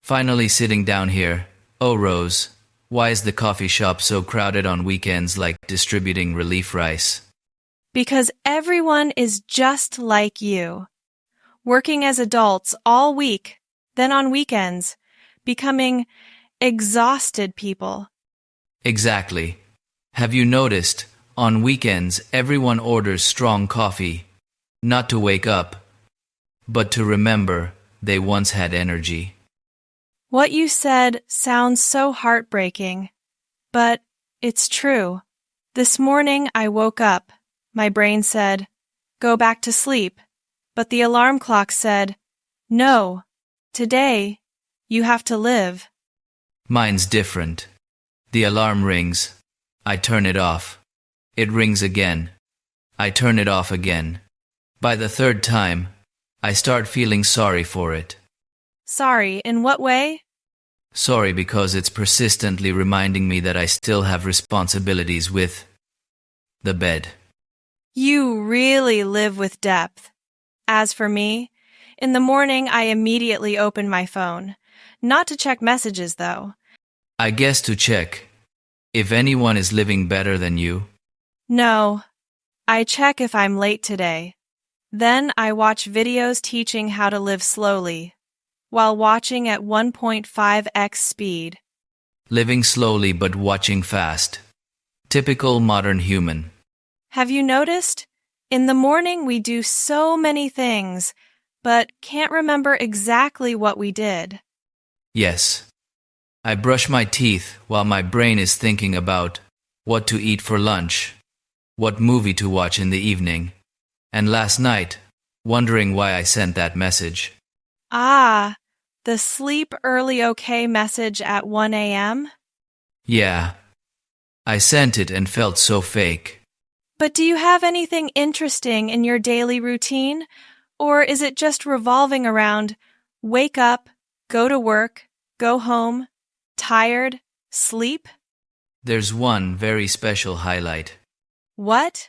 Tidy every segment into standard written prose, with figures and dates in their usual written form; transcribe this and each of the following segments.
Finally sitting down here. Oh, Rose, why is the coffee shop so crowded on weekends like distributing relief rice? Because everyone is just like you, working as adults all week, then on weekends, becoming exhausted people. Exactly. Have you noticed, on weekends everyone orders strong coffee, not to wake up, but to remember they once had energy. What you said sounds so heartbreaking, but it's true. This morning I woke up. My brain said, "Go back to sleep." But the alarm clock said, "No, today you have to live." Mine's different. The alarm rings. I turn it off. It rings again. I turn it off again. By the third time, I start feeling sorry for it. Sorry, in what way? Sorry because it's persistently reminding me that I still have responsibilities with the bed. You really live with depth. As for me, in the morning I immediately open my phone. Not to check messages, though. I guess to check if anyone is living better than you. No, I check if I'm late today. Then I watch videos teaching how to live slowly, while watching at 1.5x speed. Living slowly but watching fast. Typical modern human. Have you noticed? In the morning we do so many things, but can't remember exactly what we did. Yes. I brush my teeth while my brain is thinking about what to eat for lunch, what movie to watch in the evening, and last night, wondering why I sent that message. Ah, the sleep early okay message at 1 a.m.? Yeah. I sent it and felt so fake. But do you have anything interesting in your daily routine? Or is it just revolving around wake up, go to work, go home, tired, sleep? There's one very special highlight. What?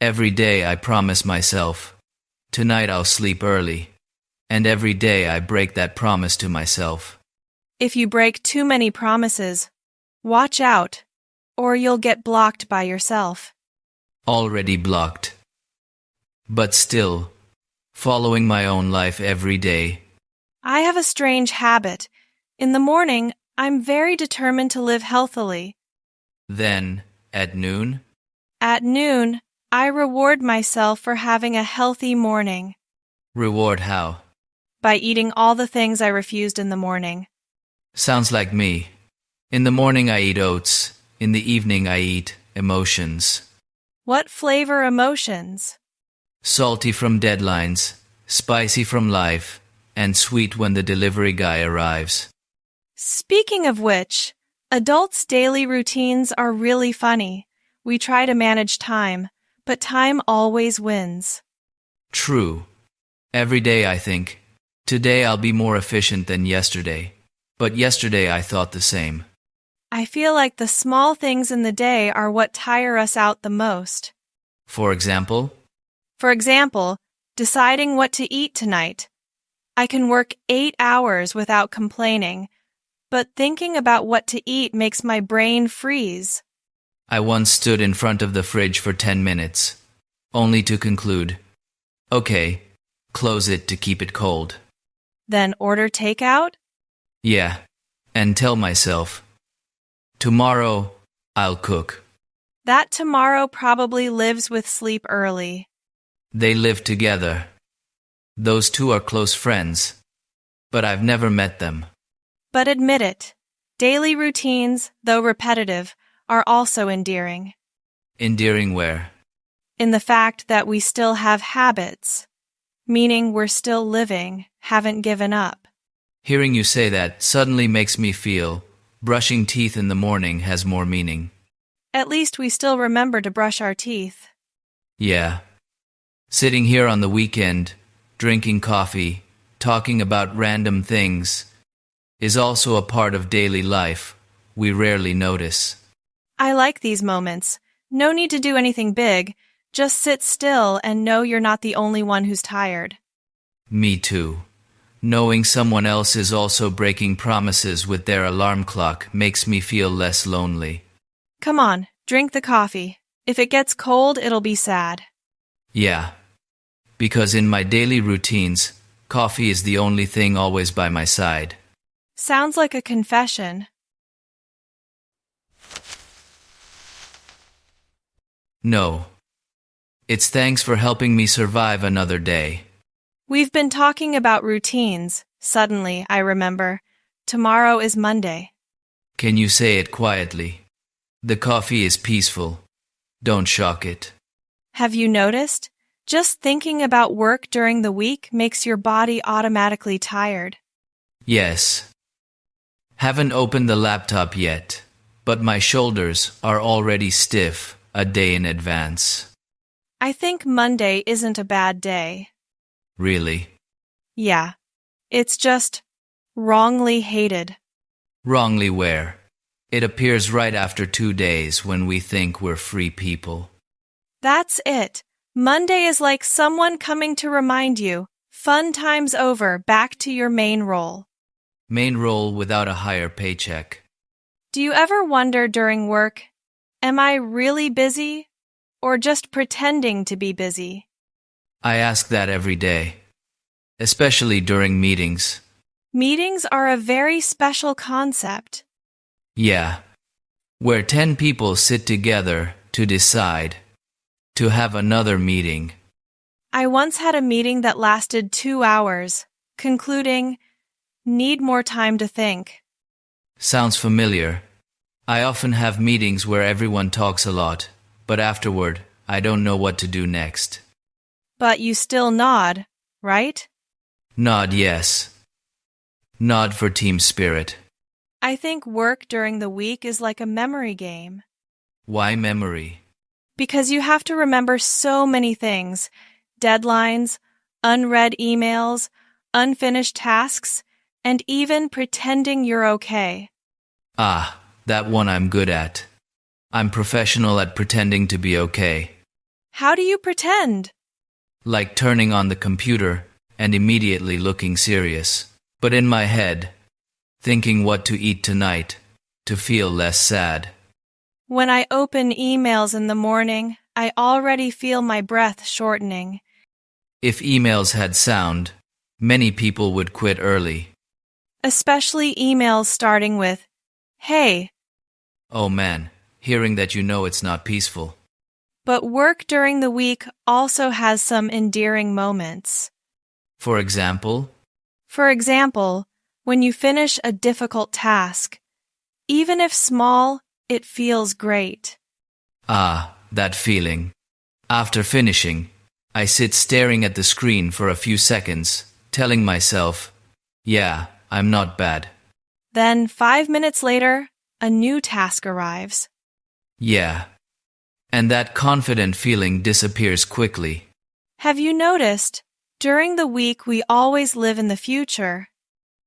Every day I promise myself, tonight I'll sleep early. And every day I break that promise to myself. If you break too many promises, watch out, or you'll get blocked by yourself. Already blocked. But still, following my own life every day. I have a strange habit. In the morning, I'm very determined to live healthily. Then, at noon, At noon, I reward myself for having a healthy morning reward how? by eating all the things I refused in the morning. Sounds like me. In the morning I eat oats. In the evening I eat emotions. What flavor emotions? Salty from deadlines, spicy from life, and sweet when the delivery guy arrives. Speaking of which, adults' daily routines are really funny. We try to manage time, but time always wins. True. Every day I think, today I'll be more efficient than yesterday. But yesterday I thought the same. I feel like the small things in the day are what tire us out the most. For example, deciding what to eat tonight. I can work 8 hours without complaining, but thinking about what to eat makes my brain freeze. I once stood in front of the fridge for 10 minutes, only to conclude, okay, close it to keep it cold. Then order takeout? Yeah, and tell myself, tomorrow I'll cook. That tomorrow probably lives with sleep early. They live together. Those two are close friends, but I've never met them. But admit it, daily routines, though repetitive, are also endearing. Endearing where? In the fact that we still have habits, meaning we're still living, haven't given up. Hearing you say that suddenly makes me feel brushing teeth in the morning has more meaning. At least we still remember to brush our teeth. Yeah. Sitting here on the weekend, drinking coffee, talking about random things, is also a part of daily life we rarely notice. I like these moments. No need to do anything big. Just sit still and know you're not the only one who's tired. Me too. Knowing someone else is also breaking promises with their alarm clock makes me feel less lonely. Come on, drink the coffee. If it gets cold, it'll be sad. Yeah, because in my daily routines, coffee is the only thing always by my side. Sounds like a confession. No. It's thanks for helping me survive another day. We've been talking about routines. Suddenly, I remember. Tomorrow is Monday. Can you say it quietly? The coffee is peaceful. Don't shock it. Have you noticed? Just thinking about work during the week makes your body automatically tired. Yes. Haven't opened the laptop yet, but my shoulders are already stiff a day in advance. I think Monday isn't a bad day. Really? Yeah. It's just wrongly hated. Wrongly where? It appears right after 2 days when we think we're free people. That's it. Monday is like someone coming to remind you, fun time's over, back to your main role. Main role without a higher paycheck. Do you ever wonder during work, am I really busy or just pretending to be busy? I ask that every day, especially during meetings. Meetings are a very special concept. Yeah, where 10 people sit together to decide to have another meeting. I once had a meeting that lasted 2 hours, concluding, need more time to think. Sounds familiar. I often have meetings where everyone talks a lot, but afterward, I don't know what to do next. But you still nod, right? Nod yes. Nod for team spirit. I think work during the week is like a memory game. Why memory? Because you have to remember so many things. Deadlines, unread emails, unfinished tasks, and even pretending you're okay. Ah, that one I'm good at. I'm professional at pretending to be okay. How do you pretend? Like turning on the computer and immediately looking serious. But in my head, thinking what to eat tonight to feel less sad. When I open emails in the morning, I already feel my breath shortening. If emails had sound, many people would quit early. Especially emails starting with, "Hey." Oh man, hearing that you know it's not peaceful. But work during the week also has some endearing moments. For example? For example, when you finish a difficult task, even if small, it feels great. Ah, that feeling. After finishing, I sit staring at the screen for a few seconds, telling myself, yeah, I'm not bad. Then 5 minutes later, a new task arrives. Yeah. And that confident feeling disappears quickly. Have you noticed? During the week, we always live in the future.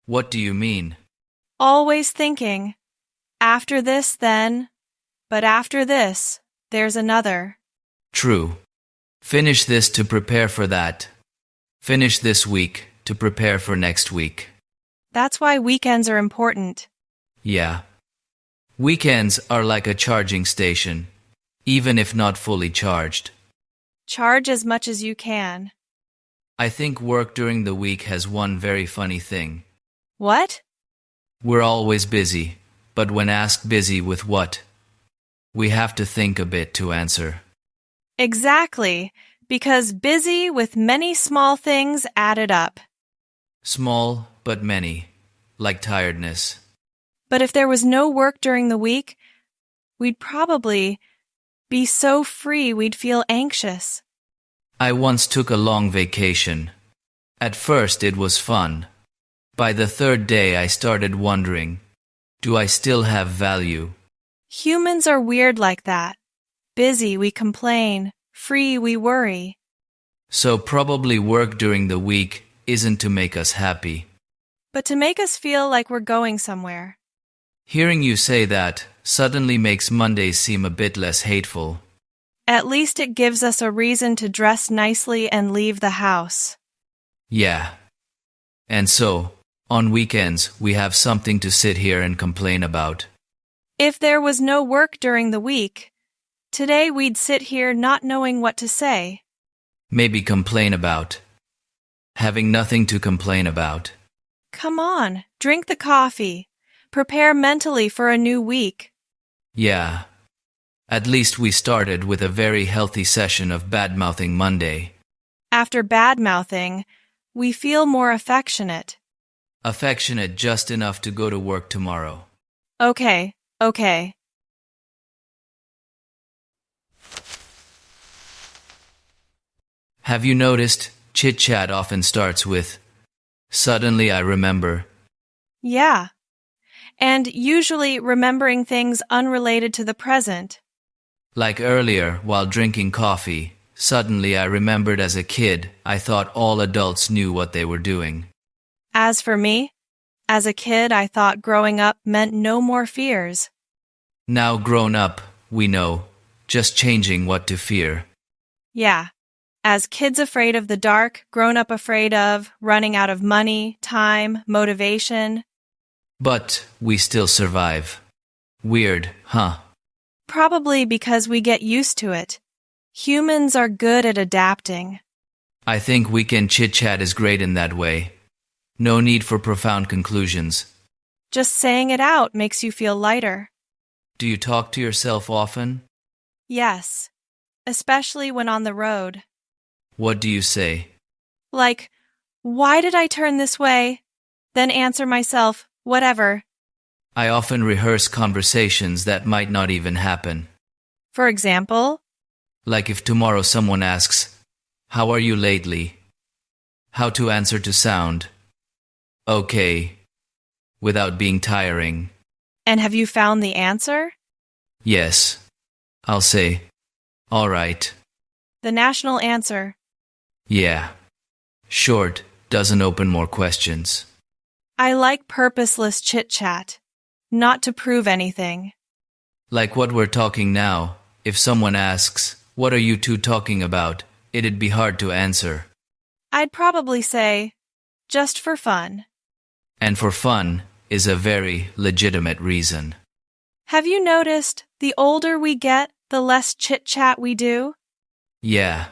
What do you mean? Always thinking, after this, then, but after this, there's another. True. Finish this to prepare for that. Finish this week to prepare for next week. That's why weekends are important. Yeah. Weekends are like a charging station, even if not fully charged. Charge as much as you can. I think work during the week has one very funny thing. What? We're always busy, but when asked busy with what, we have to think a bit to answer. Exactly, because busy with many small things added up. Small, but many, like tiredness. But if there was no work during the week, we'd probably be so free we'd feel anxious. I once took a long vacation. At first it was fun. By the 3rd day I started wondering, do I still have value? Humans are weird like that. Busy, we complain. Free, we worry. So probably work during the week isn't to make us happy. But to make us feel like we're going somewhere. Hearing you say that suddenly makes Mondays seem a bit less hateful. At least it gives us a reason to dress nicely and leave the house. Yeah. And so, on weekends, we have something to sit here and complain about. If there was no work during the week, today we'd sit here not knowing what to say. Maybe complain about. Having nothing to complain about. Come on, drink the coffee. Prepare mentally for a new week. Yeah. At least we started with a very healthy session of bad-mouthing Monday. After bad-mouthing, we feel more affectionate. Affectionate just enough to go to work tomorrow. Okay. Have you noticed, chit-chat often starts with, "Suddenly I remember." Yeah. And usually remembering things unrelated to the present. Like earlier, while drinking coffee, suddenly I remembered as a kid, I thought all adults knew what they were doing. As for me, as a kid I thought growing up meant no more fears. Now grown up, we know, just changing what to fear. Yeah. As kids afraid of the dark, grown up afraid of running out of money, time, motivation. But we still survive. Weird, huh? Probably because we get used to it. Humans are good at adapting. I think weekend chit-chat is great in that way. No need for profound conclusions. Just saying it out makes you feel lighter. Do you talk to yourself often? Yes, especially when on the road. What do you say? Like, why did I turn this way? Then answer myself, whatever. I often rehearse conversations that might not even happen. For example? Like if tomorrow someone asks, "How are you lately?" How to answer to sound, "Okay," without being tiring. And have you found the answer? Yes. I'll say, "All right." The national answer. Yeah. Short, doesn't open more questions. I like purposeless chit-chat. Not to prove anything. Like what we're talking now, if someone asks, "What are you two talking about?" it'd be hard to answer. I'd probably say, just for fun. And for fun is a very legitimate reason. Have you noticed the older we get, the less chit-chat we do? Yeah,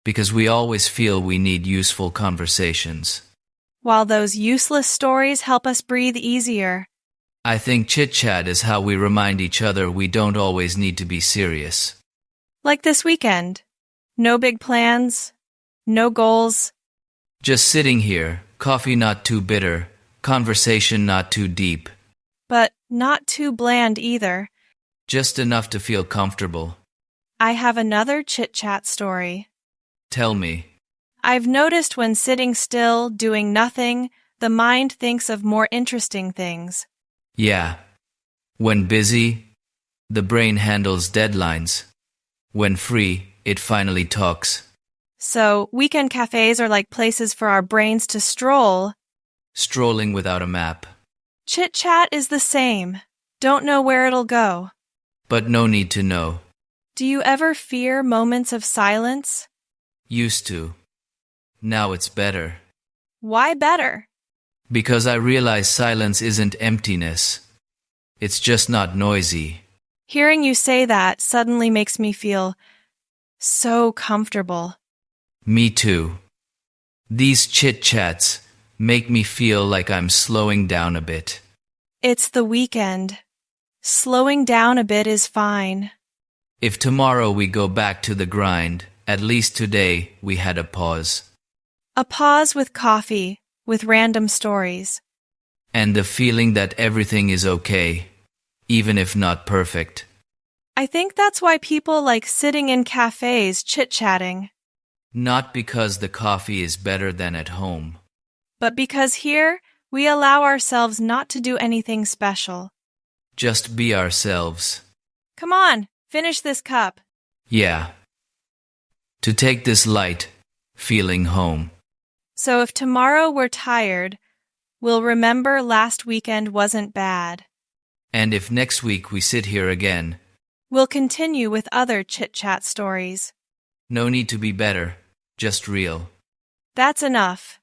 because we always feel we need useful conversations. While those useless stories help us breathe easier. I think chit-chat is how we remind each other we don't always need to be serious. Like this weekend. No big plans, no goals. Just sitting here, coffee not too bitter, conversation not too deep. But not too bland either. Just enough to feel comfortable. I have another chit-chat story. Tell me. I've noticed when sitting still, doing nothing, the mind thinks of more interesting things. Yeah. When busy, the brain handles deadlines. When free, it finally talks. So, weekend cafes are like places for our brains to stroll. Strolling without a map. Chit-chat is the same. Don't know where it'll go. But no need to know. Do you ever fear moments of silence? Used to. Now it's better. Why better? Because I realize silence isn't emptiness. It's just not noisy. Hearing you say that suddenly makes me feel so comfortable. Me too. These chit-chats make me feel like I'm slowing down a bit. It's the weekend. Slowing down a bit is fine. If tomorrow we go back to the grind, at least today we had a pause. A pause with coffee, with random stories. And the feeling that everything is okay, even if not perfect. I think that's why people like sitting in cafes chit-chatting. Not because the coffee is better than at home. But because here, we allow ourselves not to do anything special. Just be ourselves. Come on, finish this cup. Yeah. To take this light, feeling home. So if tomorrow we're tired, we'll remember last weekend wasn't bad. And if next week we sit here again, we'll continue with other chit-chat stories. No need to be better, just real. That's enough.